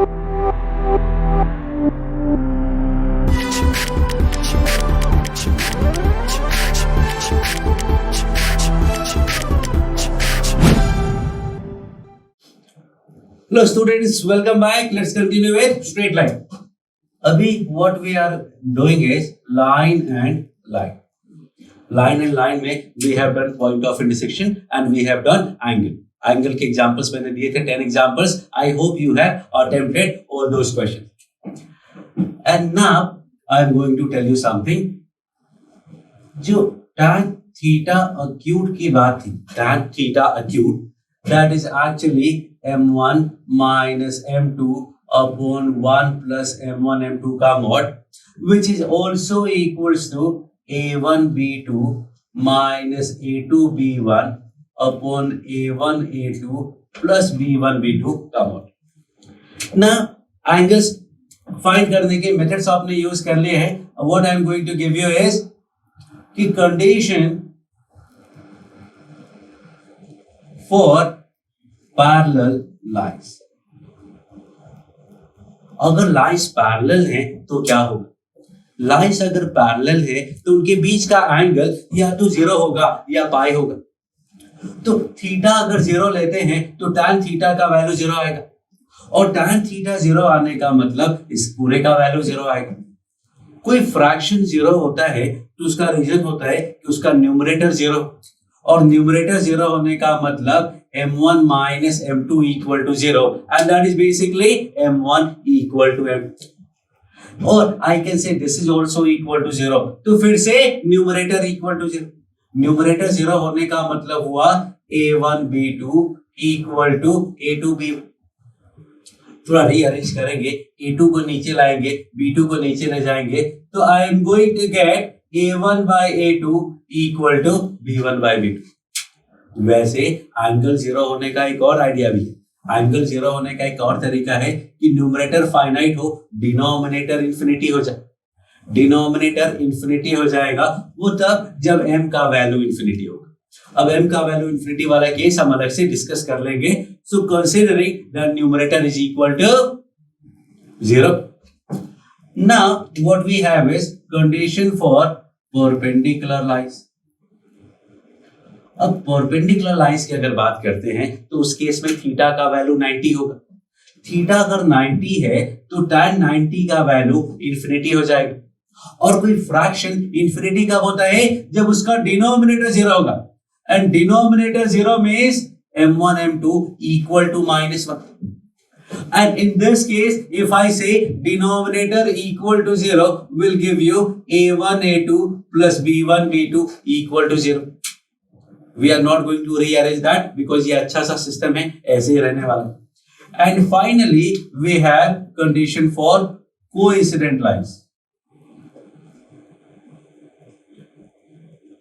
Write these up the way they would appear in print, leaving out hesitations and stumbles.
Hello students, welcome back. Let's continue with straight line. Abhi what we are doing is line and line. Line and line में we have done point of intersection and we have done angle. Angle के examples मैंने दिए थे 10 examples. I hope you have attempted all those questions. And now I am going to tell you something. जो tan theta acute की बात थी, tan theta acute, that is actually m1 minus m2 upon 1 plus m1 m2 का mod, which is also equals to a1 b2 minus a2 b1 upon a1 a2 plus b1 b2 का mod. Now angles find करने के methods आपने use कर लिए हैं. What I am going to give you is कि condition for parallel lines. अगर lines parallel हैं तो क्या होगा? लाइंस अगर पैरेलल है तो उनके बीच का एंगल या तो जीरो होगा या पाई होगा. तो थीटा अगर जीरो लेते हैं तो tan थीटा का वैल्यू जीरो आएगा और tan थीटा जीरो आने का मतलब इस पूरे का वैल्यू जीरो आएगा. कोई फ्रैक्शन जीरो होता है तो उसका रीजन होता है कि उसका न्यूमरेटर जीरो और न्यूमरेटर जीरो होने का मतलब m1 minus m2 equal to 0 and that is basically m1 equal to m2. और I can say this is also equal to 0. तो फिर से न्यूमरेटर equal to 0. न्यूमरेटर 0 होने का मतलब हुआ a1 b2 equal to a2 b1. थोड़ा rearrange करेंगे, a2 को नीचे लाएंगे, b2 को नीचे ले जाएंगे तो I am going to get a1 by a2 equal to b1 by b2. वैसे एंगल जीरो होने का एक और आइडिया भी है. एंगल जीरो होने का एक और तरीका है कि न्यूमरेटर फाइनाइट हो, डिनोमिनेटर इंफिनिटी हो जाए. डिनोमिनेटर इंफिनिटी हो जाएगा वो तब जब m का वैल्यू इंफिनिटी होगा. अब m का वैल्यू इंफिनिटी वाला केस हम अलग से डिस्कस कर लेंगे. So considering the numerator is equal to 0. Now what we have is condition for perpendicular lines. अब परपेंडिकुलर लाइंस की अगर बात करते हैं तो उस केस में थीटा का वैल्यू 90 होगा. थीटा अगर 90 है तो tan 90 का वैल्यू इंफिनिटी हो जाएगा. और कोई फ्रैक्शन इंफिनिटी कब होता है? जब उसका डिनोमिनेटर जीरो होगा. And denominator zero means m1 m2 equal to -1. And in this case, if I say denominator equal to 0 will give you a1 a2 plus b1 b2 equal to 0. We are not going to rearrange that because ये अच्छा सा system है, ऐसे ही रहने वाला. And finally, we have condition for coincident lines.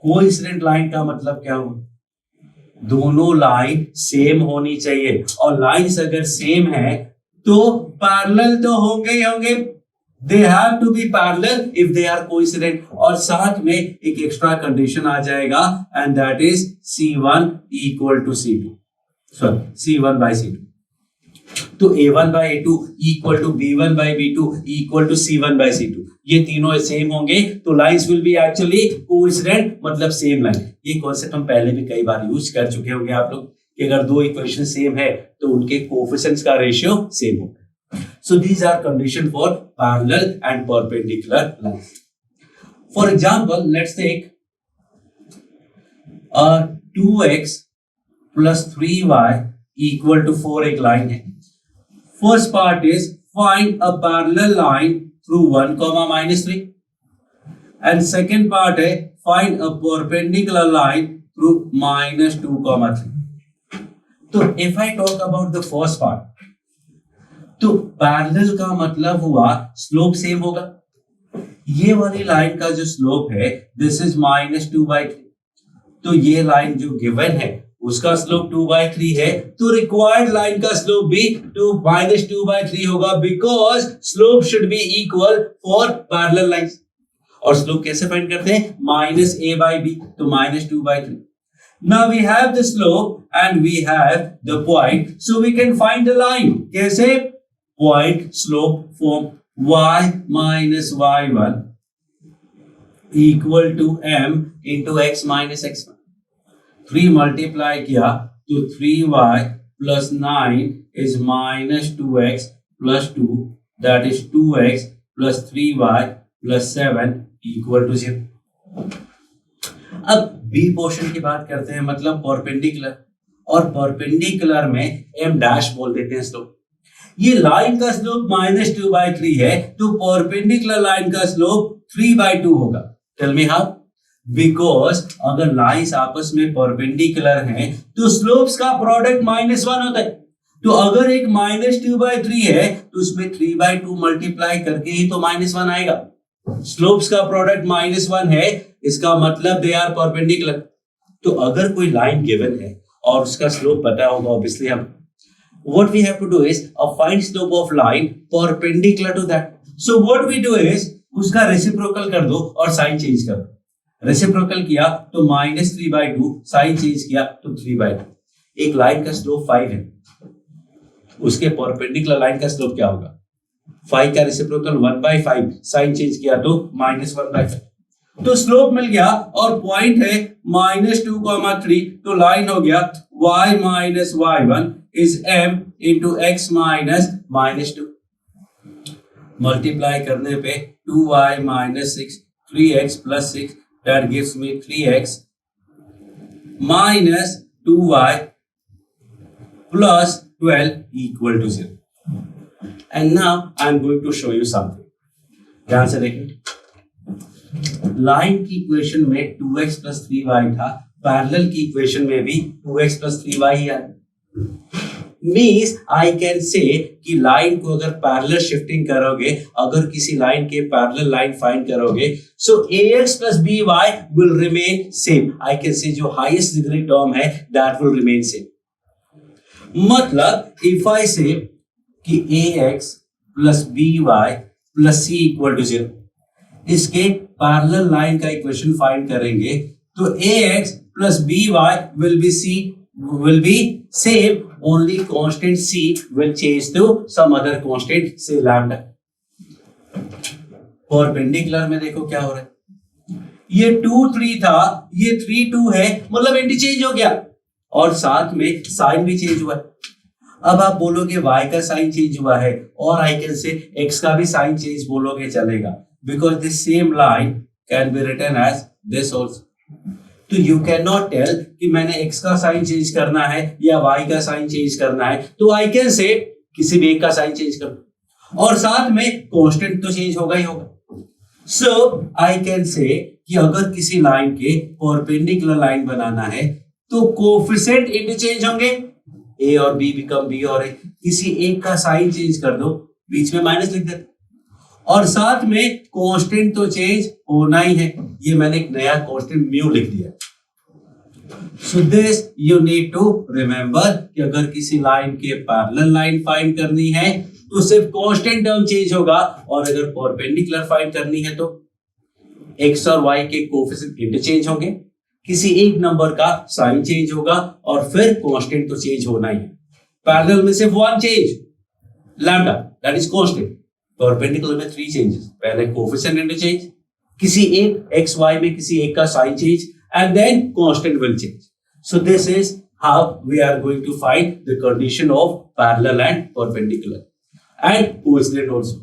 Coincident line का मतलब क्या हुआ? दोनों लाइन सेम होनी चाहिए और लाइंस अगर सेम है तो पैरेलल तो होंगे ही होंगे. They have to be parallel if they are coincident. और साथ में एक एक्स्ट्रा कंडीशन आ जाएगा and that is C1 equal to C2. Sorry, C1 by C2. तो A1 by A2 equal to B1 by B2 equal to C1 by C2. ये तीनों same होंगे तो lines will be actually coincident, मतलब same line. ये concept हम पहले भी कई बार यूज कर चुके होंगे आप लोग कि अगर दो इक्वेशन सेम है तो उनके कोएफिशिएंट्स का रेशियो सेम होगा. So these are conditions for parallel and perpendicular lines. For example, let's take 2x plus 3y equal to 4 एक line है. First part is find a parallel line through 1, -3. And second part है find a perpendicular line through -2, 3. तो if I talk about the first part, तो parallel का मतलब हुआ slope same होगा. ये वाली लाइन का जो स्लोप है दिस इज -2/3. तो ये लाइन जो गिवन है उसका स्लोप 2/3 है तो रिक्वायर्ड लाइन का स्लोप भी -2/3 होगा because slope should be equal for parallel lines. और स्लोप कैसे फाइंड करते हैं? -a/b. तो -2/3. Now we have the slope and we have the point, so we can find the line. कैसे? point slope form y minus y1 equal to m into x minus x1. 3 multiply किया तो 3y plus 9 is minus 2x plus 2, that is 2x plus 3y plus 7 equal to 0. अब b portion की बात करते हैं, मतलब perpendicular, और perpendicular में m डैश बोल देते हैं स्लोप. ये लाइन का स्लोप -2/3 है, तो परपेंडिकुलर लाइन का स्लोप 3/2 होगा. Tell me how? बिकॉज अगर लाइंस आपस में परपेंडिकुलर हैं तो स्लोप्स का प्रोडक्ट -1 होता है. तो अगर एक -2/3 है तो उसमें 3/2 मल्टीप्लाई करके ही तो -1 आएगा. स्लोप्स का प्रोडक्ट -1 है, इसका मतलब दे आर परपेंडिकुलर. तो अगर कोई लाइन गिवन है और उसका स्लोप पता होगा, ऑब्वियसली हम what we have to do is find slope of line perpendicular to that. So what we do is उसका रेसिप्रोकल कर दो और साइन चेंज कर दो. रेसिप्रोकल किया तो -3/2, साइन चेंज किया तो 3/2. एक लाइन का स्लोप 5 है, उसके परपेंडिकुलर लाइन का स्लोप क्या होगा? 5 का रेसिप्रोकल 1/5, साइन चेंज किया तो -1/5. तो स्लोप मिल गया और पॉइंट है -2, तो लाइन हो गया y minus y1 is m into x minus -2. Multiply करने पे 2y minus 6, 3x plus 6, that gives me 3x minus 2y plus 12 equal to 0. And now I am going to show you something. ध्यान से देखिए. Line की equation में 2x plus 3y था, parallel की equation में भी 2x plus 3y ही आया. मीन्स आई कैन से कि लाइन को अगर पैरेलल शिफ्टिंग करोगे, अगर किसी लाइन के पैरेलल लाइन फाइंड करोगे, सो ax plus by will remain same. I can से जो हाईएस्ट डिग्री टर्म है दैट विल रिमेन सेम. मतलब इफ आई से कि ax plus by plus c equal to 0, इसके पैरेलल लाइन का इक्वेशन फाइंड करेंगे तो ax plus by will be same, only constant c will change to some other constant, say lambda. Perpendicular में देखो क्या हो रहा है, ये 2 3 था, ये 3 2 है, मतलब इंटरचेंज हो गया और साथ में साइन भी चेंज हुआ है. अब आप बोलोगे y का साइन चेंज हुआ है, और आई कैन से x का भी साइन चेंज बोलोगे चलेगा, because this same line can be written as this also. तो यू कैन नॉट टेल कि मैंने x का साइन चेंज करना है या y का साइन चेंज करना है, तो आई कैन से किसी भी एक का साइन चेंज कर दो और साथ में कांस्टेंट तो चेंज होगा ही होगा. सो आई कैन से कि अगर किसी लाइन के परपेंडिकुलर लाइन बनाना है तो कोएफिशिएंट इंटरचेंज होंगे, a और b बिकम b और a. किसी एक का साइन चेंज कर दो, बीच में माइनस लिख देते, और साथ में कांस्टेंट तो चेंज होना ही है. ये मैंने एक नया कांस्टेंट म्यू लिख दिया. So this you need to remember कि अगर किसी लाइन के पैरेलल लाइन फाइंड करनी है तो सिर्फ कांस्टेंट टर्म चेंज होगा, और अगर परपेंडिकुलर फाइंड करनी है तो x और y के कोएफिशिएंट इंटरचेंज होंगे, किसी एक नंबर का साइन चेंज होगा और फिर कांस्टेंट तो चेंज होना ही है. पैरेलल में सिर्फ one change, lambda, that is constant. Perpendicular में 3 चेंजेस, पहले कोएफिशिएंट इंटरचेंज, किसी एक x y में किसी एक का sign change, and then constant will change. So this is how we are going to find the condition of parallel and perpendicular and coincident also.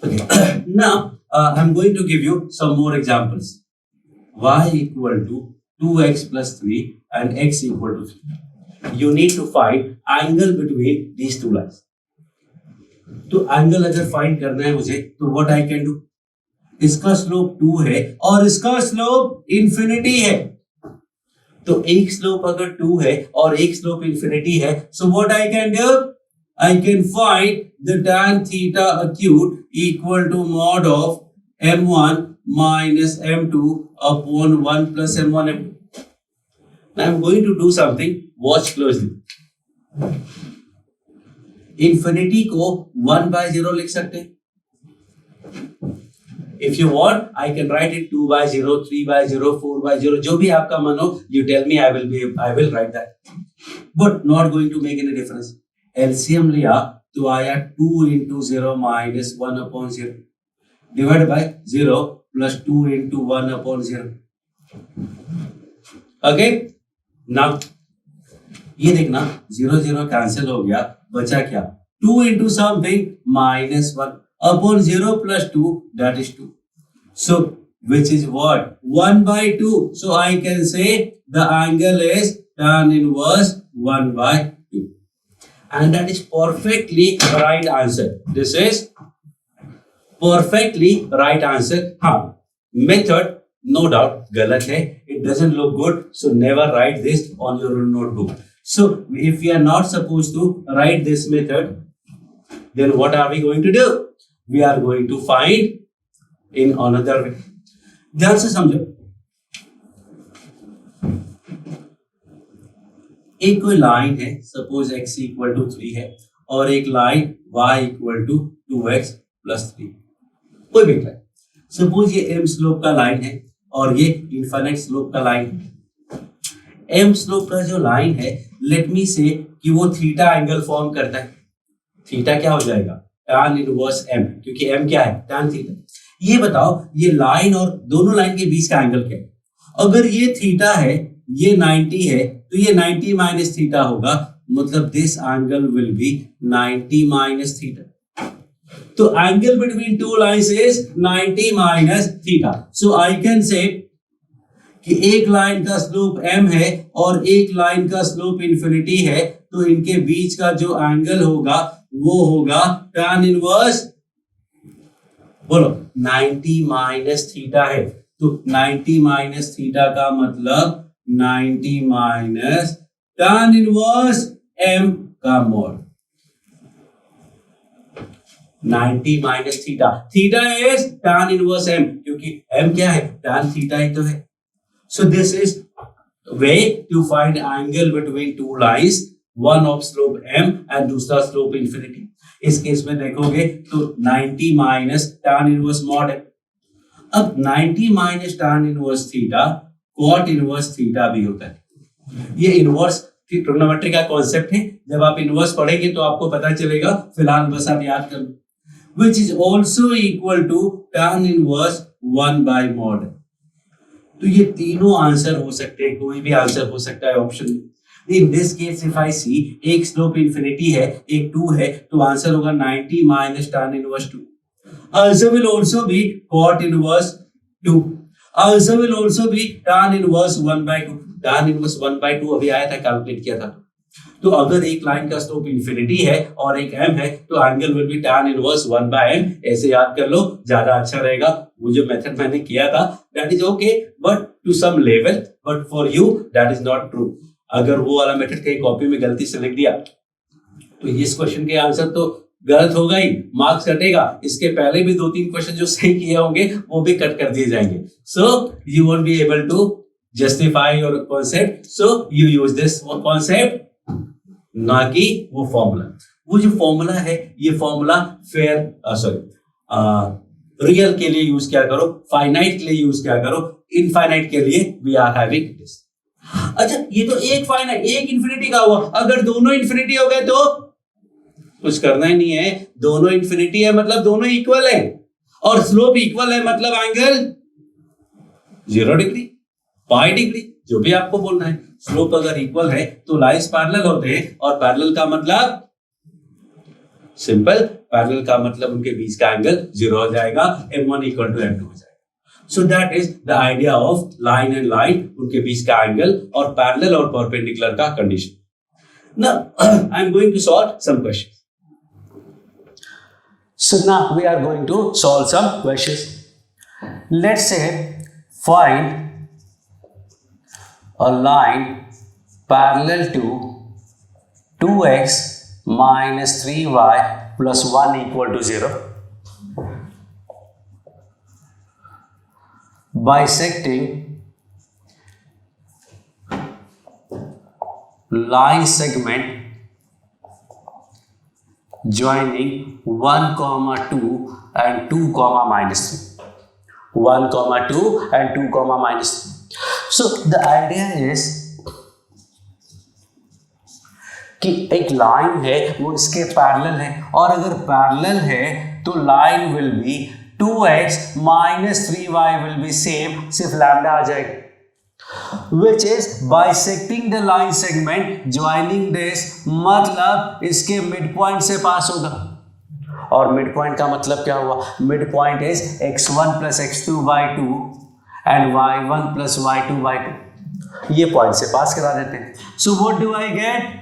Okay. Now I'm going to give you some more examples. Y equal to 2x plus 3 and x equal to 3. You need to find angle between these two lines. तो angle अगर find करना है मुझे तो what I can do, इसका slope 2 है और इसका स्लोप इंफिनिटी है. तो एक स्लोप अगर 2 है और एक स्लोप इंफिनिटी है, so what I can do, I can find the tan theta acute equal to mod of m1 minus m2 upon 1 plus m1 m2. Now I am going to do something, watch closely. Infinity को 1/0 लिख सकते हैं. If you want, I can write it 2/0, 3/0, 4/0, जो भी आपका मन हो, you tell me, I will write that. But not going to make any difference. LCM लिया तो आया 2 into 0 minus 1/0 divide by 0 plus 2 into 1/0। Okay, now ये देखना 0 0 कैंसिल हो गया, बचा क्या 2 into something minus 1/0 plus 2 that is 2, so which is what 1/2, so I can say the angle is tan inverse 1/2, and that is perfectly right answer. This is perfectly right answer. हाँ, method no doubt गलत है, it doesn't look good, so never write this on your notebook. So if we are not supposed to write this method, then what are we going to do? We are going to find in another way. ध्यान से समझो, एक कोई line है, suppose x equal to 3 है और एक line y equal to 2x plus 3, कोई भी लाइन, सपोज ये m स्लोप का लाइन है और ये इनफाइनाइट स्लोप का लाइन है। m स्लोप का जो लाइन है, लेट मी से कि वो थीटा एंगल फॉर्म करता है। थीटा क्या हो जाएगा tan इनवर्स m, क्योंकि m क्या है tan थीटा। ये बताओ ये लाइन और दोनों लाइन के बीच का एंगल क्या है? अगर ये थीटा है, ये 90 है, तो ये 90 माइनस थीटा होगा, मतलब this angle will be 90 minus theta. तो angle between two lines is 90 minus theta. So I can say कि एक लाइन का स्लोप m है और एक लाइन का स्लोप इंफिनिटी है, तो इनके बीच का जो एंगल होगा वो होगा tan इनवर्स, बोलो 90 माइनस थीटा है, तो 90 माइनस थीटा का मतलब 90 माइनस tan इनवर्स m का mode. 90 minus theta, theta is tan inverse m, क्योंकि m क्या है tan थीटा ही तो है। So this is way to find angle between two lines, one of slope m and दूसरा slope infinity. इस case में देखोगे तो 90 माइनस tan इनवर्स मॉड है। अब 90 minus tan inverse theta cot inverse theta भी होता है। ये इनवर्स ट्रिग्नोमेट्री का कॉन्सेप्ट है, जब आप इनवर्स पढ़ेंगे तो आपको पता चलेगा, फिलहाल बस आप याद कर लो। Which is also equal to tan inverse 1 by mod। तो ये तीनों आंसर हो सकते हैं, कोई भी आंसर हो सकता है ऑप्शन में। In this case if I see, एक स्लोप इंफिनिटी है, एक 2 है, तो आंसर होगा 90 minus tan inverse 2। Answer will also be cot inverse 2। Answer will also be tan inverse 1/2। tan inverse 1/2 अभी आया था, कैलकुलेट किया था। तो अगर एक लाइन का स्लोप इंफिनिटी है और एक m है, तो angle will B tan inverse 1/m। ऐसे याद कर लो, ज्यादा अच्छा रहेगा। वो जो मेथड मैंने किया था that is okay, but to some level, but for you that is not true. अगर वो वाला मेथड कहीं कॉपी में गलती से लिख दिया तो इस क्वेश्चन के आंसर तो गलत होगा ही, मार्क्स कटेगा। इसके पहले भी 2-3 क्वेश्चन जो सही किए होंगे वो भी कट कर दिए जाएंगे। So you won't be able to justify your concept, so you use this concept, ना कि वो फॉर्मूला। वो जो फॉर्मूला है, ये फॉर्मूला रियल के लिए यूज क्या करो, फाइनाइट के लिए यूज क्या करो, इनफाइनाइट के लिए वी आर हैविंग दिस। अच्छा, ये तो एक फाइनाइट एक इंफिनिटी का हुआ, अगर दोनों इंफिनिटी हो गए तो कुछ करना ही नहीं है। दोनों इंफिनिटी है मतलब दोनों इक्वल है, और स्लोप इक्वल है मतलब एंगल 0 डिग्री, पाई डिग्री, जो भी आपको बोलना है। स्लोप अगर इक्वल है तो लाइंस पैरेलल होते हैं, और पैरेलल का मतलब सिंपल, पैरेलल का मतलब उनके बीच का एंगल 0 हो जाएगा, m1 इक्वल टू m2 हो जाएगा। So that is the idea of line and line, उनके बीच का एंगल, और पैरेलल और परपेंडिकुलर का condition. Now I am going to solve some question. So now we are going to solve some questions. Let's say find a line parallel to 2x minus 3y plus 1 equal to 0, bisecting line segment joining 1, 2 and 2, minus 3. 1, 2 and 2, minus 3. So the idea is कि एक line है वो इसके parallel है, और अगर parallel है तो line will be 2x minus 3y will be same, सिर्फ लैम्डा आ जाएगा, which is bisecting the line segment joining this, मतलब इसके मिड पॉइंट से पास होगा। और मिड पॉइंट का मतलब क्या हुआ? Mid point is x1 plus x2 by 2 and y1 plus y2 by 2, ये पॉइंट से पास करा देते हैं। So what do I get?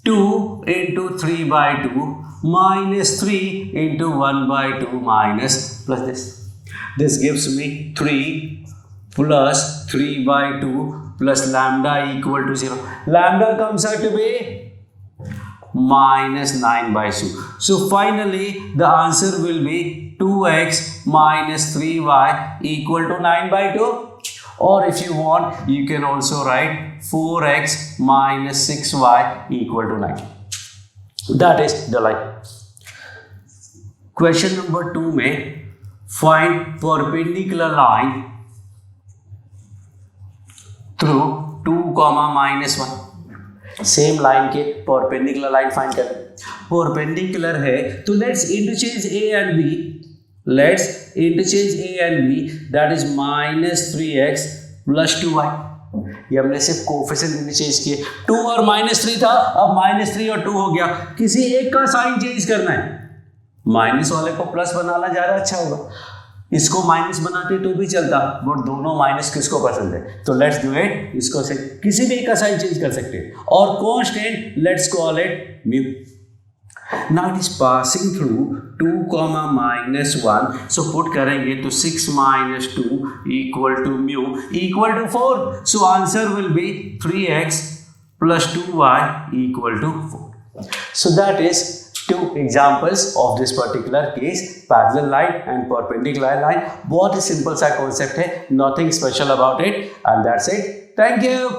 2 into 3 by 2 minus 3 into 1 by 2 minus plus this. This gives me 3 plus 3 by 2 plus lambda equal to 0. Lambda comes out to be minus 9 by 2. So finally the answer will be 2x minus 3y equal to 9 by 2. Or if you want, you can also write 4x minus 6y equal to 9. That is the line. Question number 2 में find perpendicular line through 2, minus 1. Same line के perpendicular line find करें। Perpendicular है तो let's interchange a and b. Let's interchange a and b, that is minus 3x plus 2y. ये हमने सिर्फ coefficient interchange किए, 2 और minus 3 था, अब minus 3 और 2 हो गया। किसी एक का साइन चेंज करना है, माइनस वाले को प्लस बनाना ज़्यादा अच्छा होगा, इसको माइनस बनाते तो भी चलता, बट दोनों माइनस किसको पसंद है, तो लेट्स डू इट, इसको से किसी भी एक का साइन चेंज कर सकते हैं। और constant let's call it mu. Now it is passing through 2, minus 1. So put करेंगे तो 6 minus 2 equal to mu equal to 4. So answer will be 3x plus 2y equal to 4. So that is 2 examples of this particular case, parallel line and perpendicular line. बहुत ही simple सा concept है, nothing special about it, and that's it. Thank you.